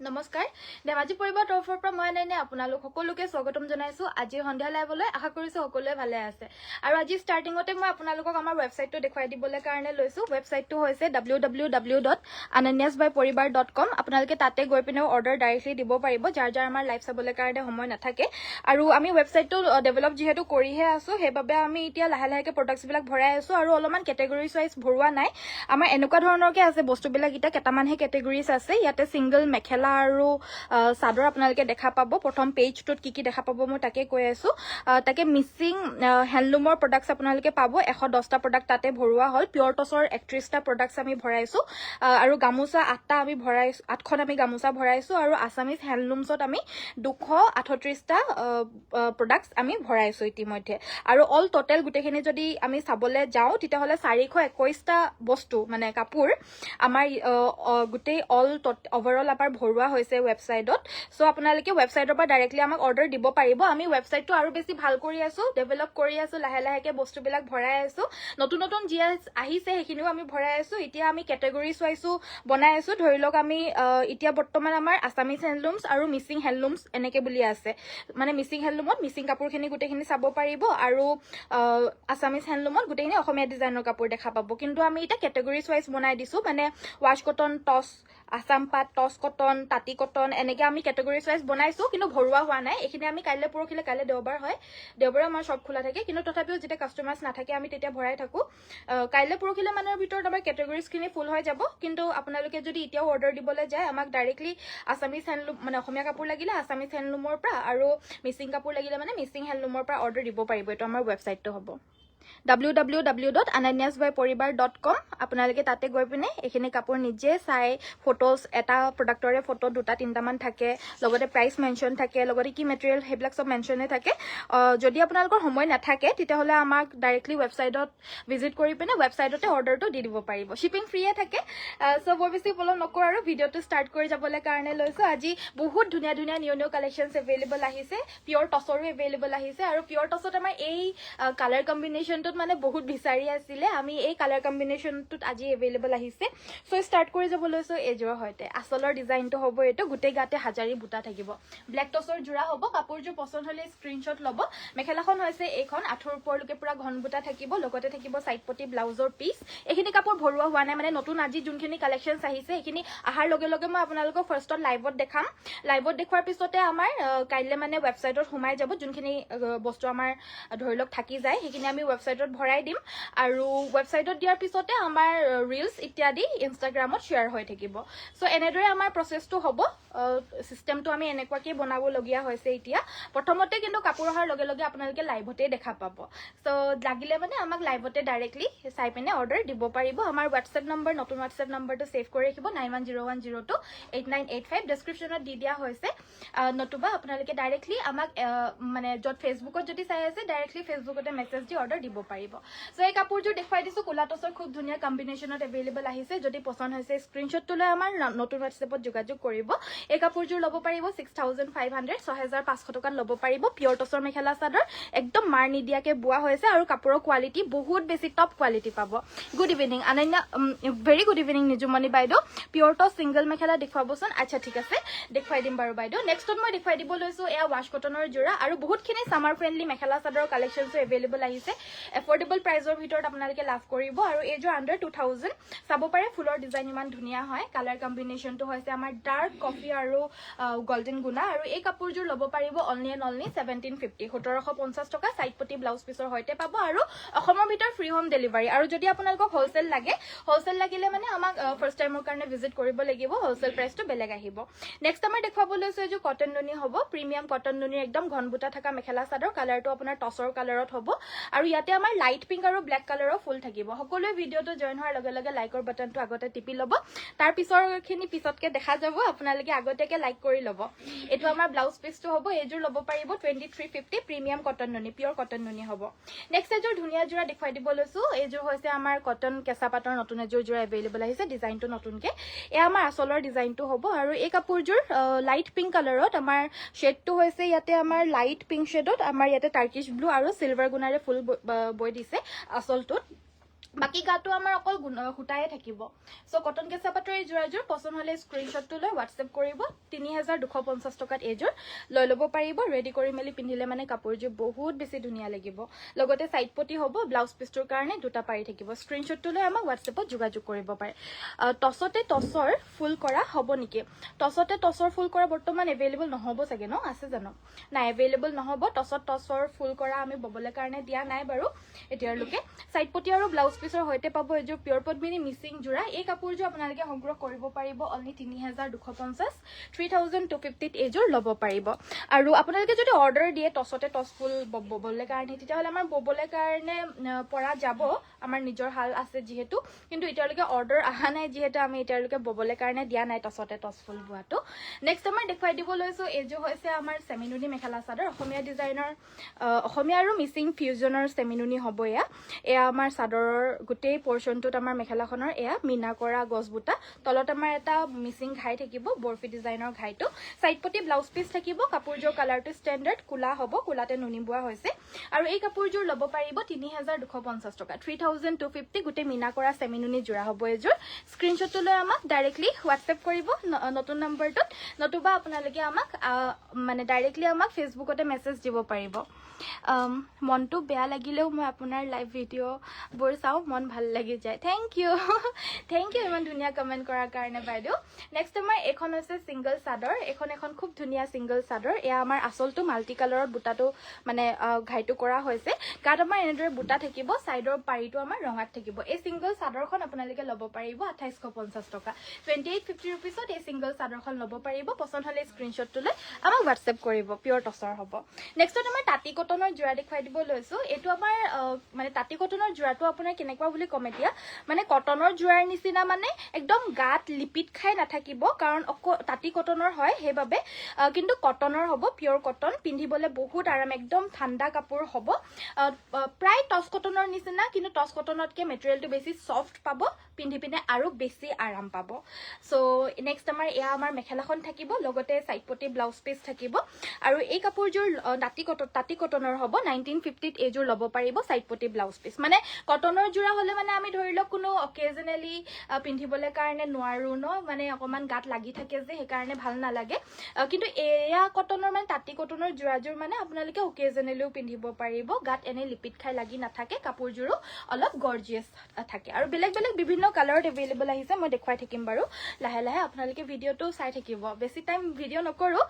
নমস্কাৰ ধেমাজি পৰিবাৰ তৰফৰ পৰা মই নাইনে আপোনালোক সকলোকে স্বাগতম জনাইছো আজি সন্ধিয়া লাইভলৈ আশা কৰিছো সকলোৱে ভালে আছে আৰু আজি ষ্টাৰ্টিংতে মই আপোনালোকক আমাৰ ৱেবছাইটটো দেখুৱাই দিবলৈ কাৰণে লৈছো ৱেবছাইটটো হৈছে www.ananyasbyporibar.com আপোনালোকে তাতে গৈ পিনে অৰ্ডাৰ ডাইৰেক্টলি দিব পাৰিব যাৰ যাৰ আমাৰ লাইভ চাবলৈ কাৰণে সময় নাথাকে আৰু আমি ৱেবছাইটটো ডেভেলপ যেহেতু কৰিহে আছো সেইবাবে আমি এতিয়া লাহে লাহেকে প্ৰডাক্টছ বিলাক ভৰাই আছো আৰু অলপমান কেটেগৰিজ ওয়াইজ ভৰোৱা নাই আমাৰ এনেকুৱা ধৰণৰকে আছে বস্তুবিলাক এটা কেটামানহে কেটেগৰিজ আছে ইয়াতে সিঙ্গল মেখেলা আৰু সাদৰ আপোনালোকে দেখা পাব প্ৰথম পেজটোত কি দেখা পাব মই তাকে কৈ আছো তাকে মিসিং হ্যান্ডলুমৰ প্ৰডাক্টছ আপোনালোকে পাব 110টা প্ৰডাক্ট তাতে ভৰোৱা হল পিওৰ টছৰ 31টা প্ৰডাক্টছ আমি ভৰাইছো আৰু গামোচা 8টা আমি ভৰাইছো 8খন আমি গামোচা ভৰাইছো আৰু আসামিজ হ্যান্ডলুমছত আমি 238টা প্ৰডাক্টছ আমি ভৰাইছো ইতিমধ্যে আৰু অল টোটাল গুটেখিনি যদি আমি চাবলৈ যাও তেতিয়া হলে 421টা বস্তু মানে কাপোৰ আমাৰ গুটেই অল ওভাৰঅল আমাৰ ভৰোৱা হৈছে ৱেবছাইটত সো আপোনালোকে ৱেবছাইটৰ পৰা ডাইৰেক্টলি আমাক অৰ্ডাৰ দিব পাৰিব আমি ৱেবছাইটটো আৰু বেছি ভাল কৰি আছো ডেভেলপ কৰি আছো লাহে লাহেকে বস্তুবিলাক ভৰাই আছো নতুন নতুন যি আহিছে সেইখিনিও আমি ভৰাই আছো এতিয়া আমি কেটেগৰিজ ওয়াইজো বনাই আছো ধৰি লওক আমি এতিয়া বৰ্তমান আমাৰ আসামিজ হ্যান্ডলুমছ আৰু মিসিং হ্যান্ডলুমছ এনেকে বুলি আছে মানে মিসিং হ্যান্ডলুমত মিসিং কাপোৰখিনি গুটেখিনি চাব পাৰিব আৰু আসামিজ হ্যান্ডলুমত গুটেখিনি অসমীয়া ডিজাইনৰ কাপোৰ দেখা পাব কিন্তু আমি এটা কেটেগৰিজ ওয়াইজ বনাই দিছো মানে ওয়াশ কটন টছ আসাম পাট টছ কটন তাঁতি কটন এনেকে আমি কেটেগৰিজ ওয়াইজ বনাইছো কিন্তু ভৰোৱা হোৱা নাই এখিনি আমি কাইলে পৰখিলে কাইলে দেওবাৰ হয় দেওবাৰে আমাৰ সব খোলা থাকে কিন্তু তথাপিও যেতিয়া কাস্টমাৰ্স নাথাকে আমি তেতিয়া ভৰাই থাকো কাইলে পৰখিলে মানৰ ভিতৰত আমাৰ কেটেগৰিজখিনি ফুল হৈ যাব কিন্তু আপোনালোকে যদি এতিয়াও অৰ্ডাৰ দিবলৈ যায় আমাক ডাইৰেক্টলি আসামিজ হ্যান্ডলুম মানে অসমীয়া কাপোৰ লাগিলে আসামিজ হ্যান্ডলুমৰ পৰা আৰু মিসিং কাপোৰ লাগিলে মানে মিসিং হ্যান্ডলুমৰ পৰা অৰ্ডাৰ দিব পাৰিব এটো আমাৰ ৱেবছাইটটো হ'ব www.ananyasbyporibar.com আপোনালোকে তাতে গৈ পিনে এখিনি কাপোৰ নিজে চাই ফটোজ এটা প্ৰডাক্টৰে ফটো দুটা তিনটা মান থাকে লগতে প্ৰাইস মেনশন থাকে লগতে কি মেটেৰিয়েল হেবিলাক সব মেনশনে থাকে যদি আপোনালোকৰ সময় নাথাকে তেতিয়া হলে আমাক ডাইৰেক্টলি ৱেবছাইটত ভিজিট কৰি পিনে ৱেবছাইটতে অৰ্ডাৰটো দি দিব পাৰিব শিপিং ফ্ৰীয়ে থাকে সো বৰ বেছি পলম নকৰ আৰু ভিডিওটো ষ্টাৰ্ট কৰি যাবলৈ কাৰণে লৈছো আজি বহুত ধুনীয়া ধুনীয়া নিউ কালেকশনছ এভেইলেবল আহিছে পিওৰ টছৰো এভেইলেবল আহিছে আৰু পিওৰ টছত আমাৰ এই কালাৰ কম্বিনেশনটোত মানে বহুত বিচাৰি আছিল আমি এই কালাৰ কম্বিনেশনটোত আজি এভেইলেবল আহিছে সো ষ্টাৰ্ট কৰি যাব লৈছো এজোৰ হয়তে আসলৰ ডিজাইনটো হ'ব এটো গুটেই গাতে হাজাৰী বুটা থাকিব ব্ল্যাক টছৰ জোৰা হ'ব কাপোৰজোৰ পছন্দ হলে স্ক্ৰিনশ্বট ল'ব মেখেলাখন হৈছে এইখন আঠুৰ ওপৰলৈকে পুৰা ঘন বুটা থাকিব লগতে থাকিব সাইড পটি ব্লাউজৰ পিস এখিনি কাপোৰ ভৰোৱা হোৱা নাই মানে নতুন আজি যোনখিনি কালেকশনছ আহিছে এখিনি আহাৰ লগে লগে মই আপোনালোকক ফাৰ্ষ্টত লাইভত দেখাম লাইভত দেখুৱাৰ পিছতে আমাৰ কাইলে মানে ৱেবছাইটত সোমাই যাব যোনখিনি বস্তু আমাৰ ধৰি লওক থাকি যায় সেইখিনি আমি ৱেবছাইটত ভৰাই দিম আৰু ৱেবছাইটত দিয়াৰ পিছতে আমাৰ ৰিলস ইত্যাদি ইনষ্টাগ্ৰামত শেয়াৰ হৈ থাকিব সো এনেদৰে আমাৰ প্ৰসেসটো হ'ব সিস্টেমটো আমি এনেকুৱাকৈ বনাব লগিয়া হৈছে এতিয়া প্ৰথমতে কিন্তু কাপোৰ অহাৰ লগে লগে আপোনালোকে লাইভতে দেখা পাব সো লাগিলে মানে আমাক লাইভতে ডাইৰেক্টলি চাই পিনে অৰ্ডাৰ দিব পাৰিব আমাৰ হোৱাটছএপ নম্বৰ নতুন হোৱাটছএপ নম্বৰটো সেভ কৰি ৰাখিব 9101028985 ডেসক্ৰিপচনত দি দিয়া হৈছে নতুবা আপোনালোকে ডাইৰেক্টলি আমাক মানে যত ফেসবুকত যদি চাই আছে ডাইৰেক্টলি ফেসবুকতে মেছেজ দি অৰ্ডাৰ দিব পাৰিব সো এই কাপোৰজোৰ দেখুৱাই দিছো কোলা টছৰ খুব ধুনীয়া কম্বিনেশনত এভেইলেবল আহিছে যদি পছন্দ হৈছে স্ক্ৰিনশ্বটটো লৈ আমাৰ নতুন হোৱাটছএপত যোগাযোগ কৰিব এই কাপোৰজোৰ ল'ব পাৰিব 6500 6500 টকাত ল'ব পাৰিব পিওৰ টছৰ মেখেলা চাদৰ একদম মাৰ নিদিয়াকে বোৱা হৈছে আৰু কাপোৰৰ কোৱালিটি বহুত বেছি টপ কোৱালিটি পাব good evening Ananya very good evening Nijumoni বাইদেউ পিওৰ টছ সিঙ্গল মেখেলা দেখুৱাবচোন আচ্ছা ঠিক আছে দেখুৱাই দিম বাৰু বাইদেউ নেক্সটত মই দেখুৱাই দিব লৈছো এয়া ওয়াশ কটনৰ জোৰা আৰু বহুতখিনি সামাৰ ফ্ৰেন্ডলি মেখেলা চাদৰৰ কালেকশনছ এভেইলেবল আহিছে এফৰ্ডেবল প্ৰাইজৰ ভিতৰত আপোনালোকে লাভ কৰিব আৰু এইযোৰ আন্ডাৰ 2000 চাব পাৰে ফুলৰ ডিজাইন ইমান ধুনীয়া হয় কালাৰ কম্বিনেশনটো হৈছে আমাৰ ডাৰ্ক কফি আৰু গোল্ডেন গুনা আৰু এই কাপোৰজোৰ ল'ব পাৰিব অনলি 1750 1750 টকা সাইড পটি ব্লাউজ পিছৰ হৈতে পাব আৰু অসমৰ ভিতৰত ফ্ৰী হোম ডেলিভাৰী আৰু যদি আপোনালোকক হোলসেল লাগিলে মানে আমাক ফাৰ্স্ট টাইমৰ কাৰণে ভিজিট কৰিব লাগিব হোলসেল প্ৰাইসটো বেলেগ আহিব নেক্সট আমাৰ দেখুৱাব লৈছো যে কটন নুনি হ'ব প্ৰিমিয়াম কটন নুনিৰ একদম ঘন বুটা থকা মেখেলা চাদৰ কালাৰটো আপোনাৰ টছৰ কালাৰত হ'ব আৰু ইয়াতে আমাৰ লাইট পিংক আৰু ব্ল্যাক কালাৰৰ ফুল থাকিব সকলোৱে ভিডিওটো জয়েন হোৱাৰ লগে লগে লাইকৰ বাটনটো আগতে টিপি ল'ব তাৰ পিছৰখিনি পিছতকে দেখা যাব আপোনালোকে আগতেকে লাইক কৰি ল'ব এটো আমাৰ ব্লাউজ পিসটো হ'ব এযোৰ ল'ব পাৰিব 2350 প্ৰিমিয়াম কটন নুনি পিওৰ কটন নুনি হ'ব নেক্সট এযোৰ ধুনীয়া জোৰা দেখুৱাই দিব লৈছো এযোৰ হৈছে আমাৰ কটন কেঁচা পাটৰ নতুন এযোৰ জোৰা এভেইলেবল আহিছে ডিজাইনটো নতুনকে এ আমাৰ আসলৰ ডিজাইনটো হ'ব আৰু এই কাপোৰযোৰ লাইট পিংক কালাৰত আমাৰ শেডটো হৈছে ইয়াতে আমাৰ লাইট পিংক শেডত আমাৰ ইয়াতে টাৰ্কিশ ব্লু আৰু সিলভাৰ গুণাৰে ফুল বৈ দিছে আসলটোত বাকি গাটো আমাৰ অকল সূতায়ে থাকিব সো কটন কেঁচা পাটৰ এই যোৰাযোৰ পছন্দ হলে স্ক্ৰীনশ্বটটো লৈ হোৱাটছএপ কৰিব 3250 টকাত এইযোৰ লৈ ল'ব পাৰিব ৰেডি কৰি মেলি পিন্ধিলে মানে কাপোৰযোৰ বহুত বেছি ধুনীয়া লাগিব লগতে সাইড পটি হ'ব ব্লাউজ পিছটোৰ কাৰণে দুটা পাৰি থাকিব স্ক্ৰীনশ্বটটো লৈ আমাক হোৱাটছএপত যোগাযোগ কৰিব পাৰে টছতে টছৰ ফুল কৰা হ'ব নেকি টছতে টছৰ ফুল কৰা বৰ্তমান এভেইলেবল নহব চাগে ন আছে জানো নাই এভেইলেবল নহব টছত টছৰ ফুল কৰা আমি ববলে কাৰণে দিয়া নাই বাৰু এতিয়ালৈকে সাইড পটি আৰু ব্লাউজ পিছৰ হৈতে পাব এযোৰ পিয়ৰ পদ্মিনী মিচিং জোৰা এই কাপোৰযোৰ আপোনালোকে সংগ্ৰহ কৰিব পাৰিব অনলি 3250 3250 এযোৰ ল'ব পাৰিব আৰু আপোনালোকে যদি অৰ্ডাৰ দিয়ে টছতে টছ ফুল ববলে কাৰণে তেতিয়াহ'লে আমাৰ ববলে কাৰণে পৰা যাব আমাৰ নিজৰ হাল আছে যিহেতু কিন্তু এতিয়ালৈকে অৰ্ডাৰ আহা নাই যিহেতু আমি এতিয়ালৈকে ববলে কাৰণে দিয়া নাই টছতে টছ ফুল বুৱাটো নেক্সট আমাৰ দেখুৱাই দিব লৈছো এযোৰ হৈছে আমাৰ সেমিনুনি মেখেলা চাদৰ অসমীয়া ডিজাইনৰ অসমীয়া আৰু মিচিং ফিউজনৰ সেমিনুনি হ'ব এয়া আমাৰ চাদৰৰ গোটেই পোৰশনটোত আমাৰ মেখেলাখনৰ এয়া মিনা কৰা গছবুটা তলত আমাৰ এটা মিচিং ঘাই থাকিব বৰফি ডিজাইনৰ ঘাইটো সাইড পটি ব্লাউজ পিস থাকিব কাপোৰযোৰ কালাৰটো ষ্টেণ্ডাৰ্ড কুলা হ'ব কুলাতে নুনি বুৱা হৈছে আৰু এই কাপোৰযোৰ ল'ব পাৰিব 3250 টকা 3250 গোটেই মিনা কৰা সেমিনুনি জোৰা হ'ব এযোৰ স্ক্ৰীনশ্বটটো লৈ আমাক ডাইৰেক্টলি হোৱাটছএপ কৰিব নতুন নম্বৰটোত নতুবা আপোনালোকে আমাক মানে ডাইৰেক্টলি আমাক ফেচবুকতে মেছেজ দিব পাৰিব মনটো বেয়া লাগিলেও মই আপোনাৰ লাইভ ভিডিঅ'বোৰ চাওঁ মন ভাল লাগি যায় থ্যাংক ইউ ইমান ধুনীয়া কমেন্ট কৰাৰ কাৰণে বাইদেউ নেক্সট আমাৰ এখন হৈছে সিংগল চাদৰ এখন খুব ধুনীয়া সিংগল চাদৰ এয়া আমাৰ আচলটো মাল্টি কালাৰৰ বুটাটো মানে ঘাইটো কৰা হৈছে গাত আমাৰ এনেদৰে বুটা থাকিব সাইডৰ পাৰিটো আমাৰ ৰঙাত থাকিব এই সিংগল চাদৰখন আপোনালোকে ল'ব পাৰিব 2850 টকা 2850 रुपीसত এই সিংগল চাদৰখন ল'ব পাৰিব পছন্দ হলে স্ক্ৰীনশ্বটটো লৈ আমাক হোৱাটছএপ কৰিব পিয়ৰ টছৰ হ'ব নেক্সটত আমাৰ তাঁতি কটনৰ জোৰা দেখুৱাই দিব লৈছো এটো আমাৰ মানে তাঁতি কটনৰ জোৰাটো আপোনাৰ কেনেকুৱা বুলি কম এতিয়া মানে কটনৰ জোৰাৰ নিচিনা মানে একদম গাত লিপিত খাই নাথাকিব কাৰণ তাঁতি কটনৰ হয় হেবাবে কিন্তু কটনৰ হ'ব পিয়ৰ কটন পিন্ধিবলে বহুত আৰাম একদম ঠাণ্ডা কাপোৰ হ'ব প্ৰায় টছ কটনৰ নিচিনা কিন্তু টছ কটনতকে মেটেৰিয়েলটো বেছি সফট পাব পিন্ধি পিনে আৰু বেছি আৰাম পাব সো নেক্সট আমাৰ এয়া আমাৰ মেখেলাখন থাকিব লগতে সাইড পটি ব্লাউজ পিস থাকিব আৰু এই কাপোৰযোৰ তাঁতি কটনৰ হ'ব 1950 এযোৰ ল'ব পাৰিব সাইড পটি ব্লাউজ পিস মানে কটনৰ জোৰা হলে মানে আমি ধৰি লওক কোনো অকেজনেলি পিন্ধিবলে কাৰণে নোৱাৰো ন মানে অকমান গাত লাগি থাকে যে সেই কাৰণে ভাল নালাগে কিন্তু এয়া কটনৰ মানে তাঁতি কটনৰ জোৰাযোৰ মানে আপোনালোকে অকেজনেলিও পিন্ধিব পাৰিব গাত এনে লিপিত খাই লাগি নাথাকে কাপোৰযোৰো অলপ গৰ্জিয়াছ থাকে আৰু বেলেগ বেলেগ বিভিন্ন কালাৰত এভেইলেবল আহিছে মই দেখুৱাই থাকিম বাৰু লাহে লাহে আপোনালোকে ভিডিঅ'টো চাই থাকিব বেছি টাইম ভিডিঅ' নকৰো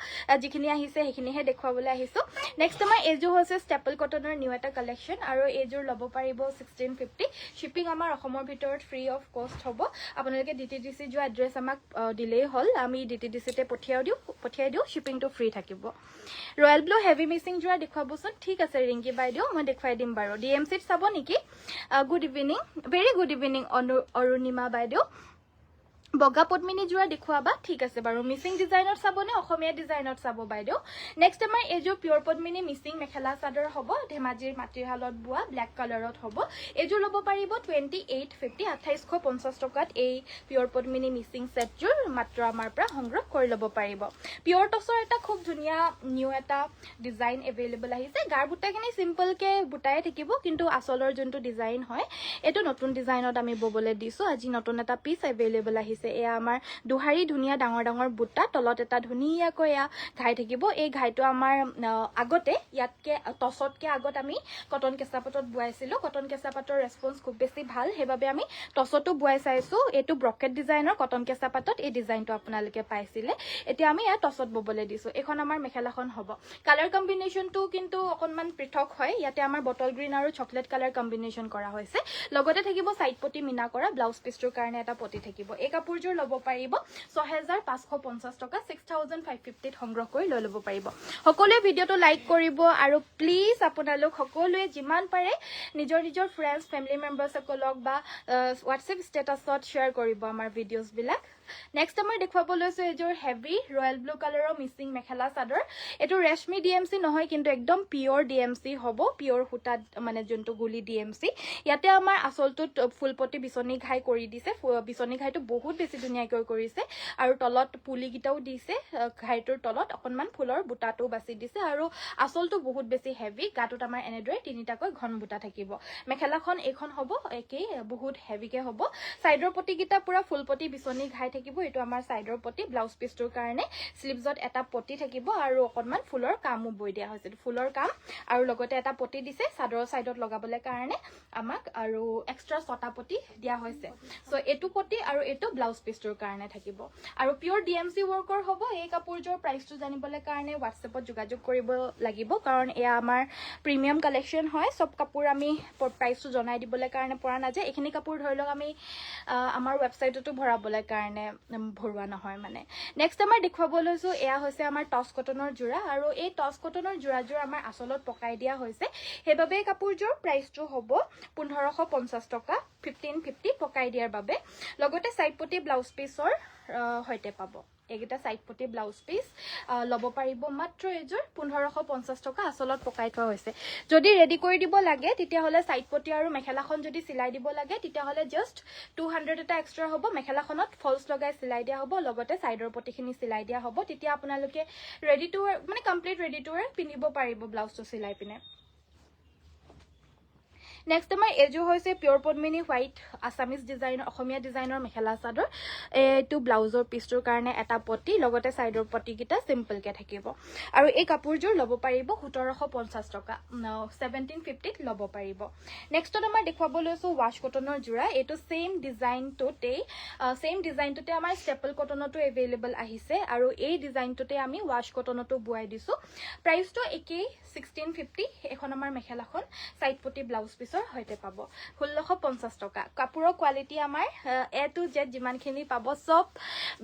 যিখিনি আহিছে সেইখিনিহে দেখুৱাবলৈ আহিছো নেক্সট আমাৰ এযোৰ হৈছে ষ্টেপল কটনৰ নিউ এটা কালেকশ্যন আৰু এযোৰ ল'ব পাৰিব 1650 শিপিং আমাৰ অসমৰ ভিতৰত ফ্ৰী অফ কষ্ট হ'ব আপোনালোকে ডিটিডিসি যোৱা এড্ৰেছ আমাক দিলেই হ'ল আমি ডিটিডিসিতে পঠিয়াই দিও শিপিংটো ফ্ৰী থাকিব ৰয়েল ব্লু হেভি মিচিং যোৱা দেখুৱাবচোন ঠিক আছে ৰিংকি বাইদেউ মই দেখুৱাই দিম বাৰু ডিএমচিত চাব নেকি good evening very good evening Arunima বাইদেউ বগা পদ্মিনী জোৰা দেখুৱাবা ঠিক আছে বাৰু মিচিং ডিজাইনত চাবনে অসমীয়া ডিজাইনত চাব বাইদেউ নেক্সট আমাৰ এযোৰ পিয়ৰ পদ্মিনী মিচিং মেখেলা চাদৰ হ'ব ধেমাজিৰ মাটিহালত বোৱা ব্ল্যাক কালাৰত হ'ব এযোৰ ল'ব পাৰিব 2850 2850 টকাত এই পিয়ৰ পদ্মিনী মিচিং সেটযোৰ মাত্ৰ আমাৰ পৰা সংগ্ৰহ কৰি ল'ব পাৰিব পিয়ৰ টছৰ এটা খুব ধুনীয়া নিউ এটা ডিজাইন এভেইলেবল আহিছে গাৰ বুটাখিনি সিম্পল কে বুটাই থাকিব কিন্তু আচলৰ যোনটো ডিজাইন হয় এটো নতুন ডিজাইনত আমি ববলে দিছো আজি নতুন এটা পিস এভেইলেবল আহিছে এয়া আমাৰ দুহাৰী ধুনীয়া ডাঙৰ ডাঙৰ বুটা তলত এটা ধুনীয়াকৈ এয়া ঘাই থাকিব এই ঘাইটো আমাৰ আগতে ইয়াতকে টছতকে আগত আমি কটন কেঁচাপাতত বুৱাইছিলো কটন কেঁচাপাতৰ ৰেসপন্স খুব বেছি ভাল হেবাবে আমি টছতো বুৱাই চাইছো এটো ব্ৰকেট ডিজাইনৰ কটন কেঁচাপাতত এই ডিজাইনটো আপোনালোকে পাইছিলে এতিয়া আমি ইয়াত টছত ববলে দিছো এখন আমাৰ মেখেলাখন হ'ব কালাৰ কম্বিনেশনটো কিন্তু অকনমান পৃথক হয় ইয়াতে আমাৰ বটল গ্ৰীণ আৰু চকলেট কালাৰ কম্বিনেশন কৰা হৈছে লগতে থাকিব সাইড পটি মিনা কৰা ব্লাউজ পিছটোৰ কাৰণে এটা পটি থাকিব এই কাপোৰযোৰ ল'ব পাৰিব 6550 টকা 6550 সংগ্ৰহ কৰি লৈ ল'ব পাৰিব সকলোৱে ভিডিঅ'টো লাইক কৰিব আৰু প্লিজ আপোনালোক সকলোৱে যিমান পাৰে নিজৰ ফ্ৰেণ্ডছ ফেমিলি মেম্বাৰ্ছ সকলক বা হোৱাটছএপ ষ্টেটাছত শ্বেয়াৰ কৰিব আমাৰ ভিডিঅ'জ বিলাক নেক্সট আমাৰ দেখুৱাব লৈছো এযোৰ হেভি ৰয়েল ব্লু কালাৰৰ মিচিং মেখেলা চাদৰ এইটো ৰেশমি ডিএমচি নহয় কিন্তু একদম পিয়ৰ ডিএমচি হ'ব পিয়ৰ সূতা মানে যোনটো গুলি ডিএমচি ইয়াতে আমাৰ আচলটোত ফুলপতি বিচনী ঘাই কৰি দিছে বিচনী ঘাইটো বহুত বেছি ধুনীয়াকৈ কৰিছে আৰু তলত পুলি গিটাও দিছে ঘাইটোৰ তলত অকনমান ফুলৰ বুটাটো বাছি দিছে আৰু আচলটো বহুত বেছি হেভি গাটোত আমাৰ এনেদৰে তিনিটাকৈ ঘন বুটা থাকিব মেখেলাখন এইখন হ'ব একেই বহুত হেভিকে হ'ব সাইডৰ পটি গিটা পুৰা ফুলপতি বিচনী ঘাই থাকিব এটো আমাৰ সাইডৰ পটি ব্লাউজ পিছটোৰ কাৰণে স্লিভছত এটা পটি থাকিব আৰু অকনমান ফুলৰ কামো বৈ দিয়া হৈছে ফুলৰ কাম আৰু লগতে এটা পটি দিছে সাদৰৰ সাইডত লগাবলৈ কাৰণে আমাক আৰু এক্সট্ৰা ছটা পটি দিয়া হৈছে সো এটো পটি আৰু এটো ব্লাউজ পিছটোৰ কাৰণে থাকিব আৰু পিয়ৰ ডিএমচি ওয়াৰ্কৰ হ'ব এই কাপোৰজোৰ প্ৰাইসটো জানিবলৈ কাৰণে WhatsAppত যোগাযোগ কৰিব লাগিব কাৰণ এয়া আমাৰ প্ৰিমিয়াম কালেকশন হয় সব কাপোৰ আমি প্ৰাইসটো জনাই দিবলৈ কাৰণে পৰা নাযায় এখিনি কাপোৰ ধৰি লওক আমি আমাৰ ৱেবসাইটতো ভৰাবলৈ কাৰণে ভৰুৱা নহয় মানে নেক্সট আমাৰ দেখুৱাব লৈছো এয়া হৈছে আমাৰ টছ কটনৰ জোৰা আৰু এই টছ কটনৰ জোৰাজোৰ আমাৰ আচলত পকাই দিয়া হৈছে হেবাবে কাপোৰজোৰ প্ৰাইসটো হ'ব 1550 টকা 1550 পকাই দিয়াৰ বাবে লগতে সাইড পটি ব্লাউজ পিছৰ হয়তে পাব এগিটা সাইড পটি ব্লাউজ পিস লব পাৰিব মাত্ৰ এজোৰ 1550 টকা আচলত পকাই থোৱা হৈছে যদি ৰেডি কৰি দিব লাগে তেতিয়া হলে সাইড পটি আৰু মেখেলাখন যদি সিলাই দিব লাগে তেতিয়া হলে জাস্ট 200 এটা এক্সট্ৰা হ'ব মেখেলাখনত ফলস লগাই সিলাই দিয়া হ'ব লগতে সাইডৰ পটিখিনি সিলাই দিয়া হ'ব তেতিয়া আপোনালোকে ৰেডি টু মানে কমপ্লিট ৰেডি টু পিনিব পাৰিব ব্লাউজটো সিলাই পিনে নেক্সট আমাৰ এজো হৈছে পিয়ৰ পদ্মিনী হোৱাইট আসামিজ ডিজাইনৰ অসমীয়া ডিজাইনৰ মেখেলা চাদৰ এটো ব্লাউজৰ পিছটোৰ কাৰণে এটা পটি লগতে সাইডৰ পটি গিটা সিম্পল কে থাকিব আৰু এই কাপোৰজোৰ লব পাৰিব 1750 টকা 1750 ত লব পাৰিব নেক্সটত আমাৰ দেখুৱাব লৈছো ওয়াশ কটনৰ জোৰা এটো সেম ডিজাইনটোতে আমাৰ ষ্টেপল কটনতো अवेलेबल আহিছে আৰু এই ডিজাইনটোতে আমি ওয়াশ কটনতো বুৱাই দিছো প্ৰাইসটো একেই 1650 এখন আমাৰ মেখেলাখন সাইড পটি ব্লাউজ পিছৰ হয়তে পাব 1650 টকা কাপোৰৰ কোৱালিটি আমাৰ এ টু জেড যিমানখিনি পাব সব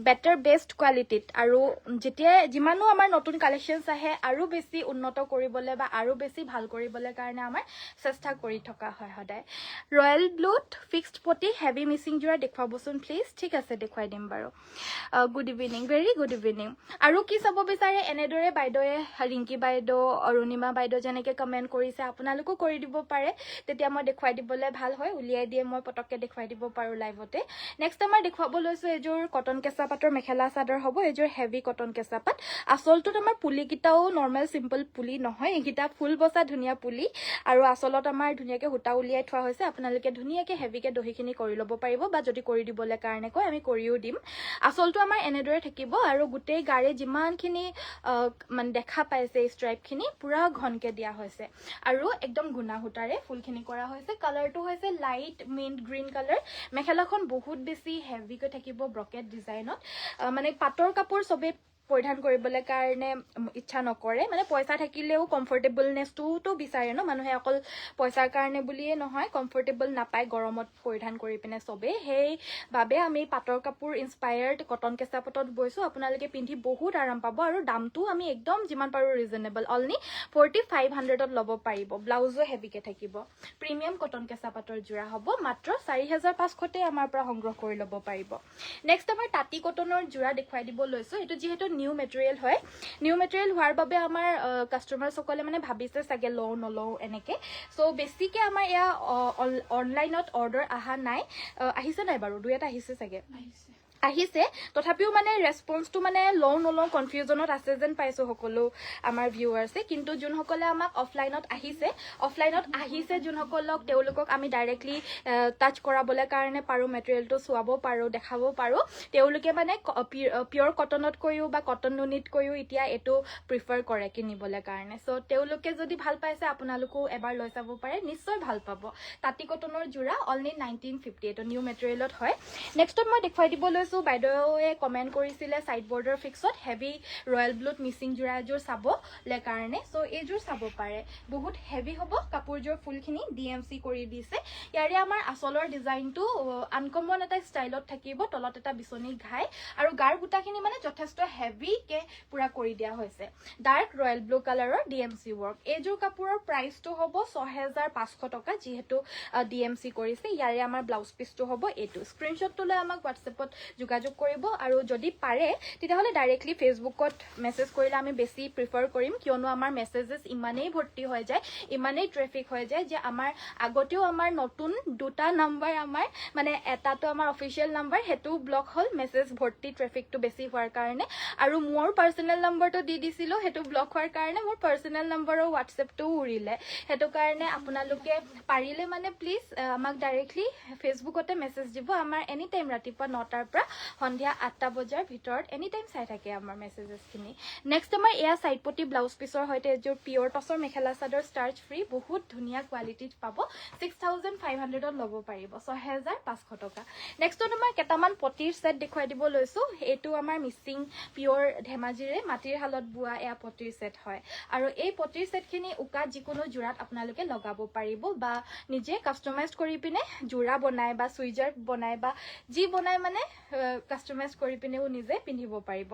বেটাৰ বেষ্ট কোৱালিটিত আৰু যেতিয়া যিমানো আমাৰ নতুন কালেকশনস আহে আৰু বেছি উন্নত কৰিবলে বা আৰু বেছি ভাল কৰিবলে কাৰণে আমাৰ চেষ্টা কৰি থকা হয় সদায় ৰয়েল ব্লুত ফিক্সড পটি হেভি মিচিং জোৰা দেখুৱাবচোন প্লিজ ঠিক আছে দেখুৱাই দিম বাৰু good evening very good evening আৰু কি চাব বিচাৰে এনেদৰে বাইদয়ে ৰিংকি বাইদো অৰুণিমা বাইদো যেনেকে কমেন্ট কৰিছে আপোনালোকো কৰি দিব পাৰে তেতিয়া মই দেখুৱাই দিবলৈ ভাল হয় উলিয়াই দিয়ে মই পটককে দেখুৱাই দিব পাৰো লাইভতে নেক্সট আমাৰ দেখুৱাব লৈছো এজোৰ কটন কেঁচা পাটৰ মেখেলা চাদৰ হ'ব এজোৰ হেভি কটন কেঁচা পাট আচলটোত আমাৰ পুলি কিটাও নৰমাল সিম্পল পুলি নহয় একিটা ফুল বসা ধুনিয়া পুলি আৰু আচলত আমাৰ ধুনিয়াকে হুটা উলিয়াই থোৱা হৈছে আপোনালোকে ধুনিয়াকে হেভিকে দহিখিনি কৰি ল'ব পাৰিব বা যদি কৰি দিবলৈ কাৰণে কয় আমি কৰিও দিম আচলটো আমাৰ এনেদৰে থাকিব আৰু গুটেই গাৰে যিমানখিনি মানে দেখা পাইছে ষ্ট্ৰাইপখিনি পুৰা ঘনকে দিয়া হৈছে আৰু একদম গুনা হুটাৰে ফুলখিনি কৰা হৈছে কালাৰটো হৈছে লাইট মিন্ট গ্ৰীন কালাৰ মেখেলাখন বহুত বেছি হেভিকৈ থাকিব ব্ৰকেট ডিজাইনত মানে পাটৰ কাপোৰ সবে পৰিধান কৰিবলৈ কাৰণে ইচ্ছা নকৰে মানে পইচা থাকিলেও কমফৰ্টেবলনেছটো বিচাৰে ন মানুহে অকল পইচাৰ কাৰণে বুলিয়ে নহয় কমফৰ্টেবল নাপায় গৰমত পৰিধান কৰি পিনে সবে সেই বাবে আমি পাটৰ কাপোৰ ইনস্পায়াৰ্ড কটন কেঁচা পাটত বৈছো আপোনালোকে পিন্ধি বহুত আৰাম পাব আৰু দামটো আমি একদম যিমান পাৰো ৰিজনেবল অনলি 4500 ত ল'ব পাৰিব ব্লাউজো হেভিকে থাকিব প্ৰিমিয়াম কটন কেঁচা পাটৰ জোৰা হ'ব মাত্ৰ 4500 তে আমাৰ পৰা সংগ্ৰহ কৰি ল'ব পাৰিব নেক্সট আমাৰ তাঁতি কটনৰ জোৰা দেখুৱাই দিব লৈছো এটো যেহেতু নিউ মেটেৰিয়েল হয় নিউ মেটেৰিয়েল হোৱাৰ বাবে আমাৰ কাস্টমাৰ সকলে মানে ভাবিছে সাগে লো নলো এনেকে সো বেছিকে আমাৰ ইয়া অনলাইনত অৰ্ডাৰ আহা নাই আহিছে নাই বাৰু দুইটা আহিছে সাগে আহিছে তথাপিও মানে ৰেসপন্সটো মানে লো নলো কনফিউজনত আছে যেন পাইছো সকলো আমাৰ ভিউৱাৰ্ছে কিন্তু যোন সকলে আমাক অফলাইনত আহিছে যোন সকলক তেওলোকক আমি ডাইৰেক্টলি টাচ কৰাবলে কাৰণে পাৰো মেটেৰিয়েলটো সুৱাব পাৰো দেখাব পাৰো তেওলোকে মানে পিয়ৰ কটনত কয়ো বা কটন নুনিত কয়ো এতিয়া এটো প্ৰিফাৰ কৰে কিনিবলে কাৰণে সো তেওলোকে যদি ভাল পাইছে আপোনালোকো এবাৰ লৈ চাব পাৰে নিশ্চয় ভাল পাব তাঁতি কটনৰ জোৰা অনলি 1950 এটো নিউ মেটেৰিয়েলত হয় নেক্সটত মই দেখুৱাই দিব লৈছো বাইদেউৱে কমেন্ট কৰিছিলে সাইড বৰ্ডাৰ ফিক্সত হেভি ৰয়েল ব্লুত মিচিং জোৰা এজোৰ চাব লে কাৰণে সো এইজোৰ চাব পাৰে বহুত হেভি হ'ব কাপোৰজোৰ ফুলখিনি ডিএমসি কৰি দিছে ইয়াৰে আমাৰ আচলৰ ডিজাইনটো আনকমন এটা ষ্টাইলত থাকিব তলত এটা বিচনী ঘাই আৰু গাৰ বুটাখিনি মানে যথেষ্ট হেভি কে পুৰা কৰি দিয়া হৈছে ডাৰ্ক ৰয়েল ব্লু কালাৰৰ ডিএমসি ওয়াৰ্ক এইজোৰ কাপোৰৰ প্ৰাইসটো হ'ব 6500 টকা যেহেতু ডিএমসি কৰিছে ইয়াৰে আমাৰ ব্লাউজ পিছটো হ'ব এটো স্ক্ৰিনশ্বটটো লৈ আমাক WhatsAppত যোগাযোগ কৰিব আৰু যদি পাৰে তেতিয়াহ'লে ডাইৰেক্টলি ফেচবুকত মেছেজ কৰিলে আমি বেছি প্ৰিফাৰ কৰিম কিয়নো আমাৰ মেছেজেছ ইমানেই ভৰ্তি হৈ যায় ইমানেই ট্ৰেফিক হৈ যায় যে আমাৰ আগতেও আমাৰ নতুন দুটা নাম্বাৰ আমাৰ মানে এটাটো আমাৰ অফিচিয়েল নাম্বাৰ সেইটো ব্লক হ'ল মেছেজ ভৰ্তি ট্ৰেফিকটো বেছি হোৱাৰ কাৰণে আৰু মোৰ পাৰ্চনেল নাম্বাৰটো দি দিছিলোঁ সেইটো ব্লক হোৱাৰ কাৰণে মোৰ পাৰ্চনেল নাম্বাৰৰ হোৱাটছএপটোও উৰিলে সেইটো কাৰণে আপোনালোকে পাৰিলে মানে প্লিজ আমাক ডাইৰেক্টলি ফেচবুকতে মেছেজ দিব আমাৰ এনি টাইম ৰাতিপুৱা 9টাৰ পৰা সন্ধিয়া 8টা বজাৰ ভিতৰত এনি টাইম চাই থাকে আমাৰ মেছেজেছখিনি নেক্সট আমাৰ এয়া চাইড পটি ব্লাউজ পিছৰ সৈতে এযোৰ পিয়ৰ টছৰ মেখেলা চাদৰ ষ্টাৰ্চ ফ্ৰী বহুত ধুনীয়া কোৱালিটিত পাব 6500ত ল'ব পাৰিব 6500 টকা নেক্সটত আমাৰ কেইটামান পটিৰ ছেট দেখুৱাই দিব লৈছোঁ এইটো আমাৰ মিচিং পিয়ৰ ধেমাজিৰে মাটিৰ শালত বোৱা এয়া পটিৰ ছেট হয় আৰু এই পটিৰ ছেটখিনি উকা যিকোনো যোৰাত আপোনালোকে লগাব পাৰিব বা নিজে কাষ্টমাইজ কৰি পিনে যোৰা বনাই বা চুইজাৰ বনাই বা যি বনাই মানে কাষ্টমাইজ কৰি পিনেও নিজে পিন্ধিব পাৰিব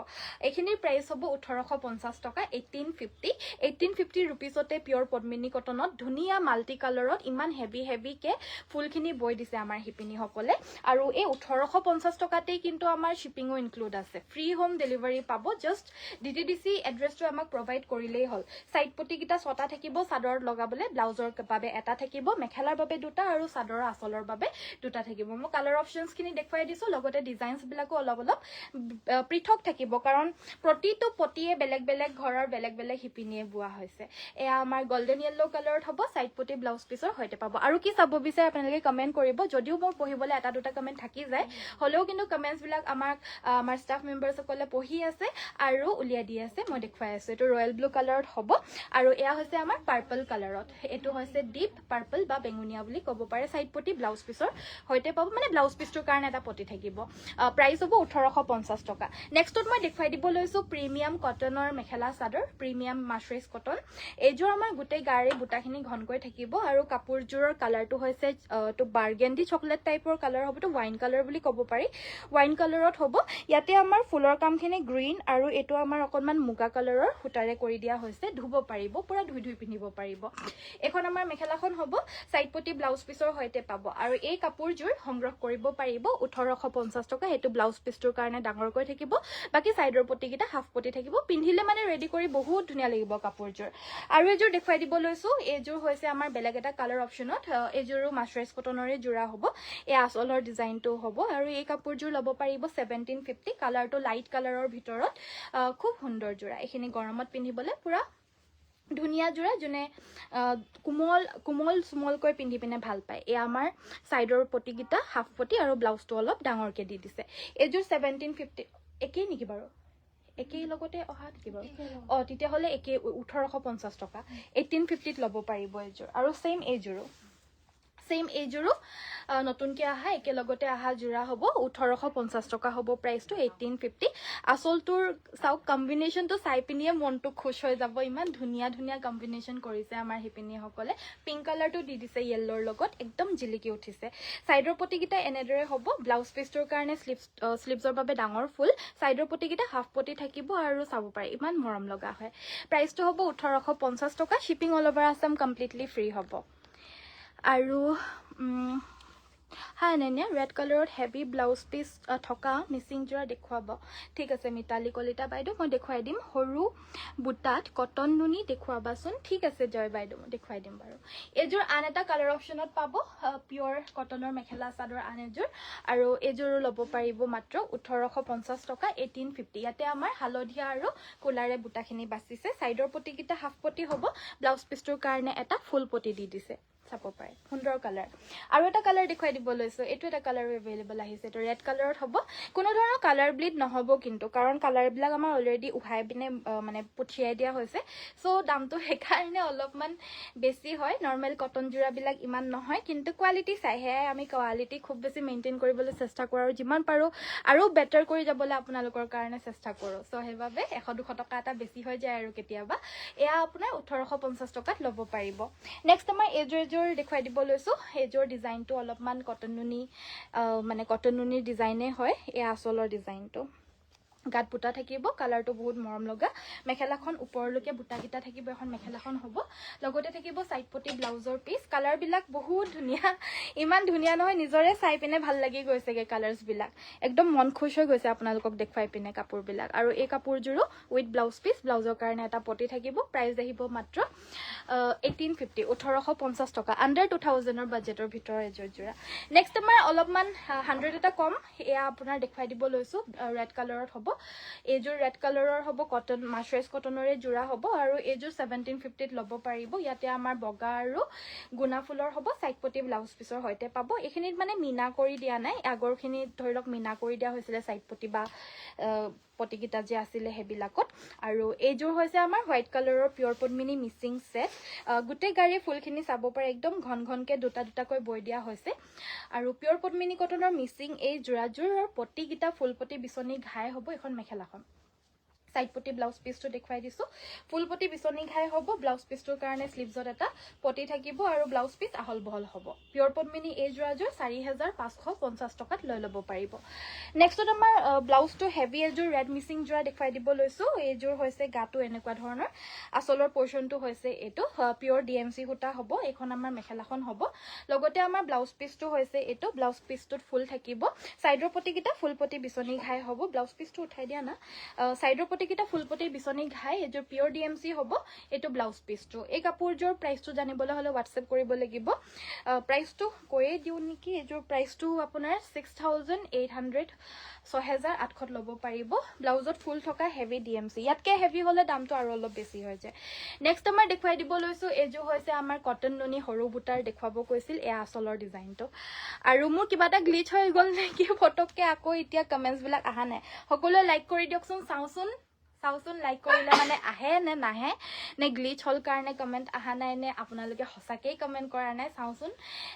এইখিনিৰ প্ৰাইচ হ'ব 1850 টকা 1850 ৰুপিছতে পিয়ৰ পদ্মিনী কটনত ধুনীয়া মাল্টি কালাৰত ইমান হেভিকে ফুলখিনি বৈ দিছে আমাৰ শিপিনীসকলে আৰু এই 1850 টকাতেই কিন্তু আমাৰ শ্বিপিঙো ইনক্লুড আছে ফ্ৰী হোম ডেলিভাৰী পাব জাষ্ট DTDC এড্ৰেছটো আমাক প্ৰভাইড কৰিলেই হ'ল সাইড পটিকেইটা 6টা থাকিব চাদৰত লগাবলৈ ব্লাউজৰ বাবে এটা থাকিব মেখেলাৰ বাবে দুটা আৰু চাদৰৰ আঁচলৰ বাবে দুটা থাকিব মই কালাৰ অপশ্যনছখিনি দেখুৱাই দিছোঁ লগতে ডিজাইনছবিলাকো অলপ পৃথক থাকিব কাৰণ প্ৰতিটো পটিয়ে বেলেগ বেলেগ ঘৰৰ বেলেগ বেলেগ শিপিনীয়ে বোৱা হৈছে এয়া আমাৰ গোল্ডেন য়েল্লো কালাৰত হ'ব সাইড পটি ব্লাউজ পিছৰ সৈতে পাব আৰু কি চাব বিচাৰে আপোনালোকে কমেণ্ট কৰিব যদিও মোৰ পঢ়িবলৈ এটা দুটা কমেণ্ট থাকি যায় হ'লেও কিন্তু কমেণ্টছবিলাক আমাৰ ষ্টাফ মেম্বাৰসকলে পঢ়ি আছে আৰু উলিয়াই দি আছে মই দেখুৱাই আছোঁ এইটো ৰয়েল ব্লু কালাৰত হ'ব আৰু এয়া হৈছে আমাৰ পাৰ্পল কালাৰত এইটো হৈছে ডিপ পাৰ্পল বা বেঙুনীয়া বুলি ক'ব পাৰে সাইড পটি ব্লাউজ পিছৰ সৈতে পাব মানে ব্লাউজ পিছটোৰ কাৰণে এটা পটি থাকিব প্ৰাইচ হ'ব 1850 টকা নেক্সটত মই দেখুৱাই দিব লৈছোঁ প্ৰিমিয়াম কটনৰ মেখেলা চাদৰ প্ৰিমিয়াম মাছৰেজ কটন এইযোৰ আমাৰ গোটেই গাড়ী বুটাখিনি ঘনকৈ থাকিব আৰু কাপোৰযোৰৰ কালাৰটো হৈছে তো বাৰ্গেণ্ডি চকলেট টাইপৰ কালাৰ হ'ব তো ৱাইন কালাৰ বুলি ক'ব পাৰি ৱাইন কালাৰত হ'ব ইয়াতে আমাৰ ফুলৰ কামখিনি গ্ৰীণ আৰু এইটো আমাৰ অকণমান মুগা কালাৰৰ সূতাৰে কৰি দিয়া হৈছে ধুব পাৰিব পুৰা ধুই পিন্ধিব পাৰিব এখন আমাৰ মেখেলাখন হ'ব সাইড পটি ব্লাউজ পিছৰ সৈতে পাব আৰু এই কাপোৰযোৰ সংগ্ৰহ কৰিব পাৰিব 1850 টকা সেইটো ব্লাউজ পিছটোৰ কাৰণে ডাঙৰকৈ থাকিব বাকি সাইডৰ পটিকেইটা হাফ পটি থাকিব পিন্ধিলে মানে ৰেডি কৰি বহুত ধুনীয়া লাগিব কাপোৰযোৰ আৰু এযোৰ দেখুৱাই দিব লৈছোঁ এইযোৰ হৈছে আমাৰ বেলেগ এটা কালাৰ অপশ্যনত এইযোৰো মাছৰাইজ কটনৰে যোৰা হ'ব এই আঁচলৰ ডিজাইনটো হ'ব আৰু এই কাপোৰযোৰ ল'ব পাৰিব 1750 কালাৰটো লাইট কালাৰৰ ভিতৰত খুব সুন্দৰ যোৰা এইখিনি গৰমত পিন্ধিবলৈ পুৰা ধুনীয়া যোৰা যোনে কোমল সুমলকৈ পিন্ধি পিনে ভাল পায় এয়া আমাৰ সাইডৰ পটিকেইটা হাফ পটি আৰু ব্লাউজটো অলপ ডাঙৰকৈ দি দিছে এইযোৰ 1750 একেই নেকি বাৰু একেই লগতে অহা নেকি বাৰু তেতিয়াহ'লে একেই 1850 টকা 1850ত ল'ব পাৰিব এইযোৰ আৰু ছেইম এইযোৰো নতুনকৈ অহা একেলগতে অহা যোৰা হ'ব 1850 টকা হ'ব প্ৰাইচটো 1850 আচলটোৰ চাওক কম্বিনেশ্যনটো চাই পিনিয়ে মনটো খুশ হৈ যাব ইমান ধুনীয়া কম্বিনেশ্যন কৰিছে আমাৰ শিপিনীসকলে পিংক কালাৰটো দি দিছে য়েল্লোৰ লগত একদম জিলিকি উঠিছে সাইডৰ পটিকেইটা এনেদৰে হ'ব ব্লাউজ পিছটোৰ কাৰণে স্লিভছৰ বাবে ডাঙৰ ফুল সাইডৰ পটিকেইটা হাফ পটি থাকিব আৰু চাব পাৰে ইমান মৰম লগা হয় প্ৰাইচটো হ'ব 1850 টকা shipping all over Assam completely free হ'ব আৰু হাই নেনিয়া ৰেড কালাৰত হেভি ব্লাউজ পিচ থকা মিচিং যোৰা দেখুৱাব ঠিক আছে মিতালী কলিতা বাইদেউ মই দেখুৱাই দিম সৰু বুটাত কটন নুনি দেখুৱাবাচোন ঠিক আছে জয় বাইদেউ মই দেখুৱাই দিম বাৰু এইযোৰ আন এটা কালাৰ অপশ্যনত পাব পিয়ৰ কটনৰ মেখেলা চাদৰ আন এযোৰ আৰু এইযোৰো ল'ব পাৰিব মাত্ৰ 1850 টকা 1850 ইয়াতে আমাৰ হালধীয়া আৰু কোলাৰে বুটাখিনি বাচিছে সাইডৰ পটিকেইটা হাফ পটি হ'ব ব্লাউজ পিছটোৰ কাৰণে এটা ফুল পটি দি দিছে চাব পাৰে সুন্দৰ কালাৰ আৰু এটা কালাৰ দেখুৱাই দিব লৈছোঁ এইটো এটা কালাৰ এভেইলেবল আহিছে এইটো ৰেড কালাৰত হ'ব কোনো ধৰণৰ কালাৰ ব্লিড নহ'ব কিন্তু কাৰণ কালাৰবিলাক আমাৰ অলৰেডি উহাই পিনে মানে পঠিয়াই দিয়া হৈছে চ' দামটো সেইকাৰণে অলপমান বেছি হয় নৰ্মেল কটন যোৰাবিলাক ইমান নহয় কিন্তু কোৱালিটি চাই সেয়াই আমি কোৱালিটি খুব বেছি মেইনটেইন কৰিবলৈ চেষ্টা কৰোঁ আৰু যিমান পাৰোঁ আৰু বেটাৰ কৰি যাবলৈ আপোনালোকৰ কাৰণে চেষ্টা কৰোঁ চ' সেইবাবে 100-200 টকা এটা বেছি হৈ যায় আৰু কেতিয়াবা এয়া আপোনাৰ 1850 টকাত ল'ব পাৰিব নেক্সট আমাৰ এইযোৰ দেখুৱাই দিব লৈছোঁ এইযোৰ ডিজাইনটো অলপমান কটন নুনি মানে কটন নুনিৰ ডিজাইনে হয় এই আঁচলৰ ডিজাইনটো গাত বুটা থাকিব কালাৰটো বহুত মৰম লগা মেখেলাখন ওপৰলৈকে বুটাকিটা থাকিব এখন মেখেলাখন হ'ব লগতে থাকিব সাইড পটি ব্লাউজৰ পিস কালাৰ বিলাক বহুত ধুনিয়া ইমান ধুনিয়া নহয় নিজৰে চাই পিনে ভাল লাগি গৈছেগে কালাৰস বিলাক একদম মন খুশ হৈ গৈছে আপোনালোকক দেখুৱাই পিনে কাপোৰ বিলাক আৰু এই কাপোৰজোৰো উইথ ব্লাউজ পিস ব্লাউজৰ কাৰণে এটা পটি থাকিব প্ৰাইস আহিব মাত্ৰ 1850 1850 টকা আন্ডাৰ 2000 ৰ বাজেটৰ ভিতৰৰ এজোৰ জোৰা নেক্সট আমাৰ অলপমান 100 এটা কম এয়া আপোনাৰ দেখুৱাই দিব লৈছো ৰেড কালাৰত হ'ব এজোৰ ৰেড কালাৰৰ হ'ব কটন মাছৰাইজ কটনৰে জোৰা হ'ব আৰু এজোৰ 1750 ত ল'ব পাৰিব ইয়াতে আমাৰ বগা আৰু গুনা ফুলৰ হ'ব সাইড পটি ব্লাউজ পিছৰ হৈতে পাব এখিনিত মানে মিনা কৰি দিয়া নাই আগৰখিনি ধৰিলক মিনা কৰি দিয়া হৈছিল সাইড পটি বা পটিকিটা যে আছিল হেবিলাকত আৰু এজোৰ হৈছে আমাৰ হোৱাইট কালাৰৰ পিয়ৰ পদ্মিনী মিচিং সেট গুটে গাড়ী ফুলখিনি চাব পাৰে একদম ঘন ঘনকে দুটা দুটাকৈ বৈ দিয়া হৈছে আৰু পিয়ৰ পদ্মিনী কটনৰ মিচিং এই জোৰাজোৰৰ পটিকিটা ফুলপটি বিচনী ঘাই হ'ব এখন মেখেলাখন সাইড পটি ব্লাউজ পিসটো দেখুৱাই দিছো ফুলপটি বিচনী ঘাই হ'ব ব্লাউজ পিসটোৰ কাৰণে স্লিভছত এটা পটি থাকিব আৰু ব্লাউজ পিস আহল বহল হ'ব পিয়ৰ পদ্মিনী এই জোৰাজোৰ 4550 টকাত লৈ ল'ব পাৰিব নেক্সটত আমাৰ ব্লাউজটো হেভি এজোৰ ৰেড মিচিং জোৰা দেখুৱাই দিব লৈছো এই জোৰ হৈছে গাটো এনেকুৱা ধৰণৰ আসলৰ পৰ্চনটো হৈছে এটো পিয়ৰ ডিএমসি হুটা হ'ব এখন আমাৰ মেখেলাখন হ'ব লগতে আমাৰ ব্লাউজ পিসটো হৈছে এটো ব্লাউজ পিসটোত ফুল থাকিব সাইডৰ পটিকিটা ফুলপটি বিচনী ঘাই হ'ব ব্লাউজ পিসটো উঠাই দিয়া না সাইডৰ পটিকিটা ফুলপটি বিচনী ঘাই এজোৰ পিয়ৰ ডিএমসি হ'ব এটো ব্লাউজ পিসটো এই কাপোৰজোৰ প্ৰাইসটো জানিবলৈ হলে WhatsApp কৰিব লাগিব প্ৰাইসটো কৈয়ে দিও নেকি এজোৰ প্ৰাইসটো আপোনাৰ 6800 6800 ল'ব পাৰিব ব্লাউজত ফুল থকা হেভি ডিএমসি ইয়াতকে হেভি হলে দামটো আৰু অলপ বেছি হৈ যায় নেক্সট আমাৰ দেখুৱাই দিব লৈছো এজো হৈছে আমাৰ কটন নুনি হৰু বুটাৰ দেখুৱাব কৈছিল এ আসলৰ ডিজাইনটো আৰু মোৰ কিবা এটা গ্লিচ হৈ গল নেকি ফটোকে আকৌ এতিয়া কমেন্টস বিলাক আহা নাই সকলোৱে লাইক কৰি দিয়কচোন চাওচোন লাইক কৰিলে মানে আহে নে নাহে নে গ্লিচ হল কাৰণে কমেন্ট আহা নাই নে আপোনালোকে হসাকেই কমেন্ট কৰা নাই চাওচোন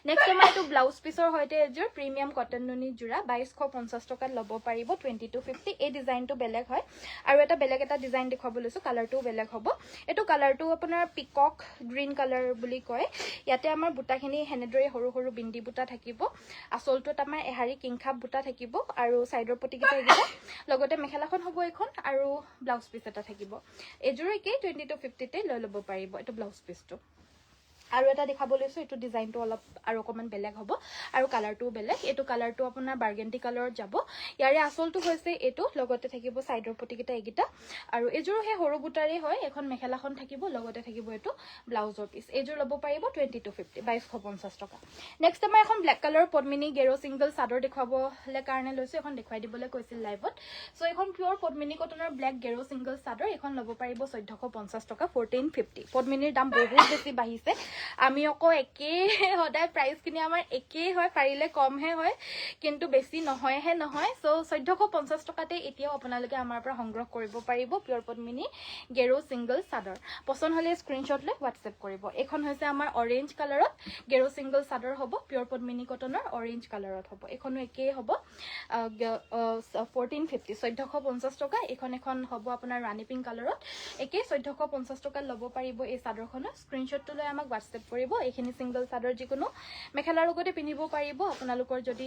নেক্সট আমাৰ এটো ব্লাউজ পিসৰ হৈতে এজোৰ প্ৰিমিয়াম কটন নুনি জোৰা 2250 টকাত ল'ব পাৰিব 2250 এই ডিজাইনটো বেলেগ হয় আৰু এটা বেলেগ এটা ডিজাইন দেখুৱাব লৈছো কালাৰটো বেলেগ হ'ব এটো কালাৰটো আপোনাৰ পিকক গ্ৰীন কালাৰ বুলি কয় ইয়াতে আমাৰ বুটাখিনি হেনেদৰে সৰু সৰু বিন্দি বুটা থাকিব আসলটোত আমাৰ এহাৰি কিংখাপ বুটা থাকিব আৰু সাইডৰ পটিকিটা এগিটা লগতে মেখেলাখন হ'ব এখন আৰু ব্লাউজ পিস এটা থাকিব এজোৰকে 2250 তে লৈ ল'ব পাৰিব এটো ব্লাউজ পিসটো আৰু এটা দেখাব লৈছো এটো ডিজাইনটো অলপ আৰু অকমান বেলেগ হ'ব আৰু কালাৰটো বেলেগ এটো কালাৰটো আপোনাৰ বাৰ্গেন্ডি কালাৰত যাব ইয়াৰে আসলটো হৈছে এটো লগতে থাকিব সাইডৰ পটিকিটা এগিটা আৰু এজোৰ হে হৰু বুটাৰে হয় এখন মেখেলাখন থাকিব লগতে থাকিব এটো ব্লাউজৰ পিস এজোৰ ল'ব পাৰিব 2250 2250 টকা নেক্সট আমাৰ এখন ব্ল্যাক কালাৰৰ পদ্মিনী গেৰো সিঙ্গল চাদৰ দেখুৱাবলে কাৰণে লৈছো এখন দেখুৱাই দিবলৈ কৈছিল লাইভত সো এখন পিয়ৰ পদ্মিনী কটনৰ ব্ল্যাক গেৰো সিঙ্গল চাদৰ এখন ল'ব পাৰিব 1450 টকা 1450 পদ্মিনীৰ দাম বহুত বেছি বাঢ়িছে আমি অকো একে হদায় প্ৰাইস কিনি আমাৰ একে হয় পাৰিলে কম হে হয় কিন্তু বেছি নহয় হে নহয় সো 1450 টকাতে এতিয়াও আপোনালোকে আমাৰ পৰা সংগ্ৰহ কৰিব পাৰিব পিয়ৰ পদ্মিনী গেৰো সিঙ্গল চাদৰ পছন্দ হলে স্ক্ৰিনশ্বট লৈ WhatsApp কৰিব এখন হৈছে আমাৰ অৰেঞ্জ কালাৰত গেৰো সিঙ্গল চাদৰ হ'ব পিয়ৰ পদ্মিনী কটনৰ অৰেঞ্জ কালাৰত হ'ব এখনো একে হ'ব 1450 1450 টকা এখন হ'ব আপোনাৰ ৰাণী পিংক কালাৰত একে 1450 টকা ল'ব পাৰিব এই চাদৰখনৰ স্ক্ৰিনশ্বটটো লৈ আমাক WhatsApp কৰিব এইখিনি সিঙ্গল চাদৰ যিকোনো মেখেলাৰ লগতে পিন্ধিব পাৰিব আপোনালোকৰ যদি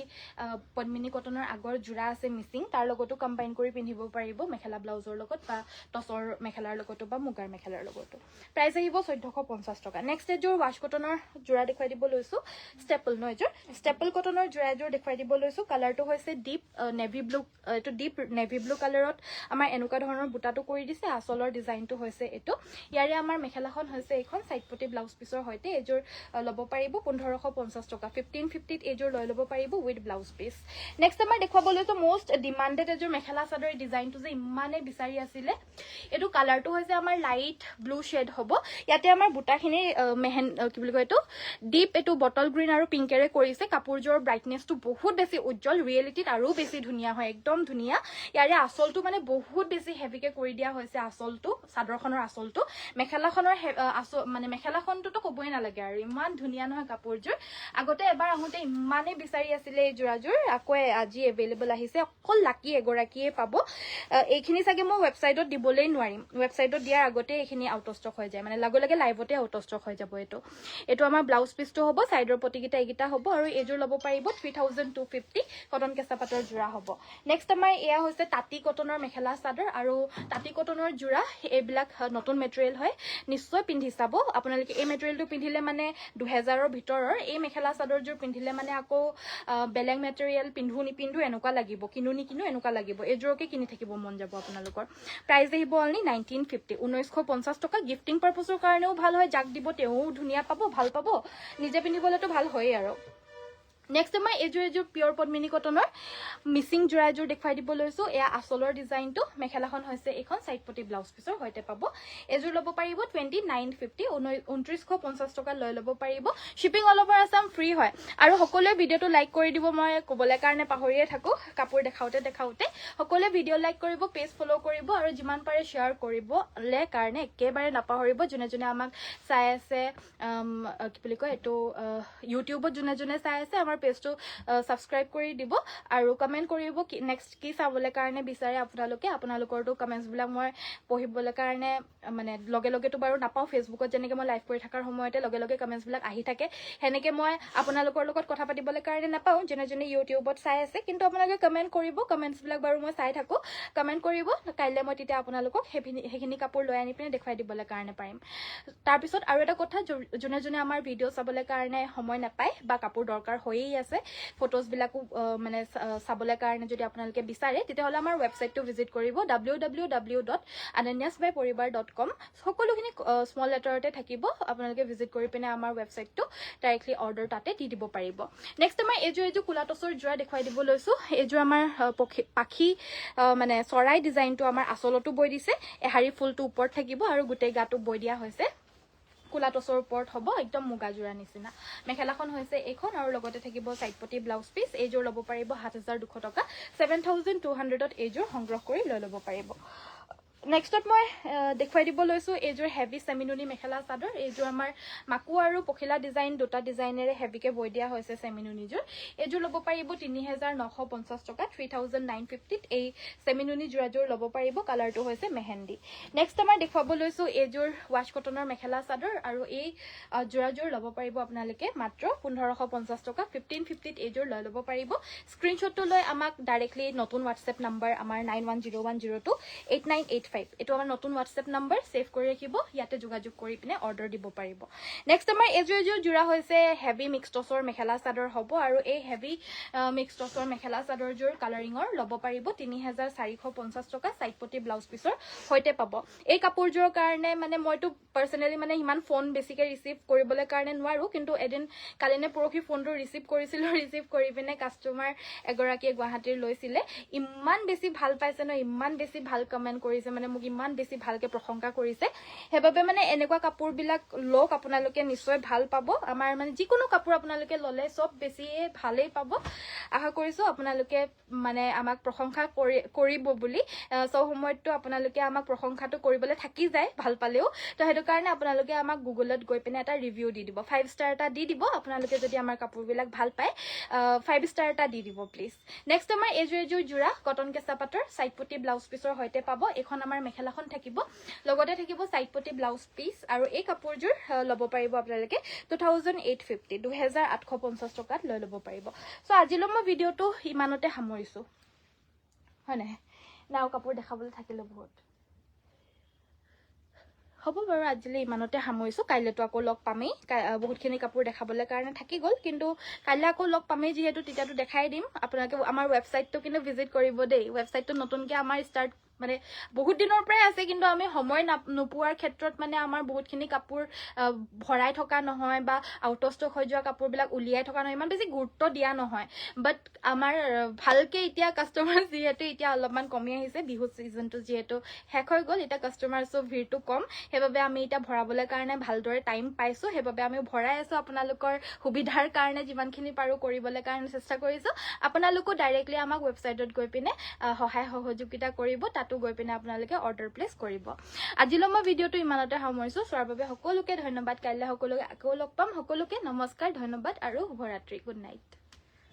পদ্মিনী কটনৰ আগৰ জোৰা আছে মিচিং তাৰ লগতো কম্বাইন কৰি পিন্ধিব পাৰিব মেখেলা ব্লাউজৰ লগত বা টসৰ মেখেলাৰ লগতো বা মুগাৰ মেখেলাৰ লগতো প্ৰাইস আহিব 1450 টকা নেক্সট এজোৰ ওয়াশ কটনৰ জোৰা দেখুৱাই দিব লৈছো ষ্টেপল ন এজোৰ ষ্টেপল কটনৰ জোৰা এজোৰ দেখুৱাই দিব লৈছো কালাৰটো হৈছে ডিপ নেভি ব্লু এটো ডিপ নেভি ব্লু কালাৰত আমাৰ এনেকুৱা ধৰণৰ বুটাটো কৰি দিছে আসলৰ ডিজাইনটো হৈছে এটো ইয়াৰে আমাৰ মেখেলাখন হৈছে এখন সাইড পটি ব্লাউজ পিসৰ হৈতে এজোৰ ল'ব পাৰিব 1550 টকা 1550 ত এজোৰ লৈ ল'ব পাৰিব উইথ ব্লাউজ পিস নেক্সট আমাৰ দেখুৱাবলৈ তো মোস্ট ডিমান্ডেড এজোৰ মেখেলা চাদৰ ডিজাইনটো যে ইমানে বিচাৰি আছিলে এটো কালাৰটো হৈছে আমাৰ লাইট ব্লু শেড হ'ব ইয়াতে আমাৰ বুটাখিনি মেহেন কি বুলি কয় এটো ডিপ এটো বটল গ্ৰীন আৰু পিংকেৰে কৰিছে কাপোৰজোৰ ব্ৰাইটনেসটো বহুত বেছি উজ্জ্বল ৰিয়েলিটিত আৰু বেছি ধুনিয়া হয় একদম ধুনিয়া ইয়াৰে আসলটো মানে বহুত বেছি হেভিকে কৰি দিয়া হৈছে আসলটো চাদৰখনৰ আসলটো মেখেলাখনৰ মানে মেখেলাখনটো ক'ব ক'বই নালাগে আৰু ইমান ধুনীয়া নহয় কাপোৰযোৰ আগতে এবাৰ আহোঁতে ইমানেই বিচাৰি আছিলে এই যোৰাযোৰ আকৌ আজি এভেইলেবল আহিছে অকল লাকি এগৰাকীয়ে পাব এইখিনি চাগে মই ৱেবছাইটত দিবলৈ নোৱাৰিম ৱেবছাইটত দিয়াৰ আগতে এইখিনি আউট অফ ষ্টক হৈ যায় মানে লগে লগে লাইভতে আউট অফ ষ্টক হৈ যাব এইটো আমাৰ ব্লাউজ পিচটো হ'ব চাইডৰ পটিকেইটা এইকেইটা হ'ব আৰু এইযোৰ ল'ব পাৰিব 3250 কটন কেঁচা পাটৰ যোৰা হ'ব নেক্সট আমাৰ এয়া হৈছে তাঁতি কটনৰ মেখেলা চাদৰ আৰু তাঁতি কটনৰ যোৰা এইবিলাক নতুন মেটেৰিয়েল হয় নিশ্চয় পিন্ধি চাব আপোনালোকে এই মেটেৰিয়েলটো পিন্ধিলে মানে 2000ৰ ভিতৰৰ এই মেখেলা চাদৰযোৰ পিন্ধিলে মানে আকৌ বেলেগ মেটেৰিয়েল পিন্ধো নিপিন্ধো এনেকুৱা লাগিব কিনো নিকিনো এনেকুৱা লাগিব এইযোৰকে কিনি থাকিব মন যাব আপোনালোকৰ প্ৰাইচ আহিব অনলি 1950 1950 টকা গিফটিং পাৰপজৰ কাৰণেও ভাল হয় যাক দিব তেওঁ ধুনীয়া পাব ভাল পাব নিজে পিন্ধিবলৈতো ভাল হয়েই আৰু নেক্সট আমাৰ এইযোৰ পিয়ৰ পদ্মিনী কটনৰ মিচিং যোৰা এযোৰ দেখুৱাই দিব লৈছো এয়া আচলৰ ডিজাইনটো মেখেলাখন হৈছে এইখন সাইড পটি ব্লাউজ পিচৰ সৈতে পাব এযোৰ ল'ব পাৰিব 2950 2950 টকা লৈ ল'ব পাৰিব shipping all over Assam free হয় আৰু সকলোৱে ভিডিঅ'টো লাইক কৰি দিব মই ক'বলৈ কাৰণে পাহৰিয়ে থাকো কাপোৰ দেখাওতে সকলোৱে ভিডিঅ' লাইক কৰিব পেজ ফলো কৰিব আৰু যিমান পাৰে শ্বেয়াৰ কৰিবলে কাৰণে একেবাৰে নাপাহৰিব যোনে আমাক চাই আছে কি বুলি কয় এইটো ইউটিউবত যোনে চাই আছে আমাৰ পেজটো সাবস্ক্ৰাইব কৰি দিব আৰু কমেন্ট কৰিব নেক্সট কি চাবলৈ কাৰণে বিচাৰে আপোনালোকৰটো কমেন্টছবিলাক মই পঢ়িবলৈ কাৰণে মানে লগেতো বাৰু নাপাওঁ ফেচবুকত যেনেকৈ মই লাইভ কৰি থকাৰ সময়তে লগে কমেন্টছবিলাক আহি থাকে সেনেকৈ মই আপোনালোকৰ লগত কথা পাতিবলৈ কাৰণে নাপাওঁ যোনে ইউটিউবত চাই আছে কিন্তু আপোনালোকে কমেন্ট কৰিব কমেন্টছবিলাক বাৰু মই চাই থাকোঁ কমেন্ট কৰিব কাইলৈ মই তেতিয়া আপোনালোকক সেইখিনি কাপোৰ লৈ আনি পিনে দেখুৱাই দিবলৈ কাৰণে পাৰিম তাৰপিছত আৰু এটা কথা যোনে আমাৰ ভিডিঅ' চাবলৈ কাৰণে সময় নাপায় বা কাপোৰ দৰকাৰ হৈয়ে আছে ফটোজবিলাকো মানে চাবলৈ কাৰণে যদি আপোনালোকে বিচাৰে তেতিয়াহ'লে আমাৰ ৱেবছাইটটো ভিজিট কৰিব www.ananyasbyporibar.com সকলোখিনি স্মল লেটাৰতে থাকিব আপোনালোকে ভিজিট কৰি পিনে আমাৰ ৱেবছাইটটো ডাইৰেক্টলি অৰ্ডাৰ তাতে দি দিব পাৰিব নেক্সট আমাৰ এইযোৰ কুলা টচৰ যোৰা দেখুৱাই দিব লৈছো এইযোৰ আমাৰ পাখি মানে চৰাই ডিজাইনটো আমাৰ আচলতো বৈ দিছে এহাৰি ফুলটো ওপৰত থাকিব আৰু গোটেই গাটো বৈ দিয়া হৈছে কুলা টচৰ ওপৰত হ'ব একদম মুগা যোৰা নিচিনা মেখেলাখন হৈছে এইখন আৰু লগতে থাকিব সাইড পটি ব্লাউজ পিচ এইযোৰ ল'ব পাৰিব 7200 টকা 7200ত এইযোৰ সংগ্ৰহ কৰি লৈ ল'ব পাৰিব নেক্সটত মই দেখুৱাই দিব লৈছো এইযোৰ হেভি চেমিনুনি মেখেলা চাদৰ এইযোৰ আমাৰ মাকু আৰু পখিলা ডিজাইন দুটা ডিজাইনেৰে হেভিকে বৈ দিয়া হৈছে চেমিনুনিযোৰ এইযোৰ ল'ব পাৰিব 3950 টকা 3950ত এই চেমিনুনি যোৰাযোৰ ল'ব পাৰিব কালাৰটো হৈছে মেহেন্দি নেক্সট আমাৰ দেখুৱাব লৈছো এইযোৰ ৱাছ কটনৰ মেখেলা চাদৰ আৰু এই যোৰাযোৰ ল'ব পাৰিব আপোনালোকে মাত্ৰ 1550 টকা 1550ত এইযোৰ লৈ ল'ব পাৰিব স্ক্ৰীনশ্বটটো লৈ আমাক ডাইৰেক্টলি নতুন হোৱাটছএপ নাম্বাৰ আমাৰ 9101028985 এইটো আমাৰ নতুন হোৱাটছএপ নাম্বাৰ সেভ কৰি ৰাখিব ইয়াতে যোগাযোগ কৰি পিনে অৰ্ডাৰ দিব পাৰিব নেক্সট আমাৰ এইযোৰ যোৰা হৈছে হেভি মিক্স টচৰ মেখেলা চাদৰ হ'ব আৰু এই হেভি মিক্স টচৰ মেখেলা চাদৰযোৰ কালাৰিঙৰ ল'ব পাৰিব 3450 টকা সাইড পটি ব্লাউজ পিচৰ সৈতে পাব এই কাপোৰযোৰৰ কাৰণে মানে মইতো পাৰ্চনেলি মানে ইমান ফোন বেছিকে ৰিচিভ কৰিবলৈ কাৰণে নোৱাৰো কিন্তু এদিন কালিনে পৰহি ফোনটো ৰিচিভ কৰি পিনে কাষ্টমাৰ এগৰাকীয়ে গুৱাহাটীৰ লৈছিলে ইমান বেছি ভাল পাইছে ন ইমান বেছি ভাল কমেন্ট কৰিছে মানে মোক ইমান বেছি ভালকে প্ৰশংসা কৰিছে হেবাবে মানে এনেকুৱা কাপোৰবিলাক লওক আপোনালোকে নিশ্চয় ভাল পাব আমাৰ মানে যিকোনো কাপোৰ আপোনালোকে ললে সব বেছি ভালেই পাব আশা কৰিছো আপোনালোকে মানে আমাক প্ৰশংসা কৰিব বুলি সব সময়তো আপোনালোকে আমাক প্ৰশংসাটো কৰিবলৈ থাকি যায় ভাল পালেও তো হেতু কাৰণে আপোনালোকে আমাক গুগলত গৈ পিনে এটা ৰিভিউ দি দিব 5 ষ্টাৰ এটা দি দিব আপোনালোকে যদি আমাৰ কাপোৰবিলাক ভাল পায় 5 ষ্টাৰ এটা দি দিব প্লিজ নেক্সট আমাৰ এইযোৰ যোৰা কটন কেঁচা পাটৰ সাইড পটি ব্লাউজ পিচৰ সৈতে পাব এখন আমাৰ মেখেলাখন থাকিব লগতে থাকিব সাইড পটি ব্লাউজ পিচ আৰু এই কাপোৰযোৰ ল'ব পাৰিব আপোনালোকে 2850 টকাত লৈ ল'ব পাৰিব সো আজিলৈ মই ভিডিঅ'টো ইমানতে সামৰিছো হয় নাই নাও কাপোৰ দেখাবলৈ থাকিলে বহুত হ'ব বাৰু আজিলৈ ইমানতে সামৰিছো কাইলৈতো আকৌ লগ পামেই বহুতখিনি কাপোৰ দেখাবলৈ কাৰণে থাকি গ'ল কিন্তু কাইলৈ আকৌ লগ পামেই যিহেতু তেতিয়াতো দেখাই দিম আপোনালোকে আমাৰ ৱেবছাইটটো কিন্তু ভিজিট কৰিব দেই ৱেবছাইটটো নতুনকৈ আমাৰ ষ্টাৰ্ট মানে বহুত দিনৰ পৰাই আছে কিন্তু আমি সময় নোপোৱাৰ ক্ষেত্ৰত মানে আমাৰ বহুতখিনি কাপোৰ ভৰাই থকা নহয় বা আউট অফ ষ্টক হৈ যোৱা কাপোৰবিলাক উলিয়াই থকা নহয় ইমান বেছি গুৰুত্ব দিয়া নহয় বাট আমাৰ ভালকে এতিয়া কাষ্টমাৰ যিহেতু এতিয়া অলপমান কমি আহিছে বিহু সিজনটো যিহেতু শেষ হৈ গ'ল এতিয়া কাষ্টমাৰছৰ ভিৰটো কম সেইবাবে আমি এতিয়া ভৰাবলৈ কাৰণে ভালদৰে টাইম পাইছো সেইবাবে আমি ভৰাই আছো আপোনালোকৰ সুবিধাৰ কাৰণে যিমানখিনি পাৰো কৰিবলৈ কাৰণে চেষ্টা কৰিছো আপোনালোকো ডাইৰেক্টলি আমাক ৱেবছাইটত গৈ পিনে সহায় সহযোগিতা কৰিব তাত তাতো গৈ পিনে আপোনালোকে অৰ্ডাৰ প্লেচ কৰিব আজিলৈ মই ভিডিঅ'টো ইমানতে সামৰিছো চোৱাৰ বাবে সকলোকে ধন্যবাদ কাইলৈ সকলোকে আকৌ লগ পাম সকলোকে নমস্কাৰ ধন্যবাদ আৰু শুভৰাত্ৰি গুড নাইট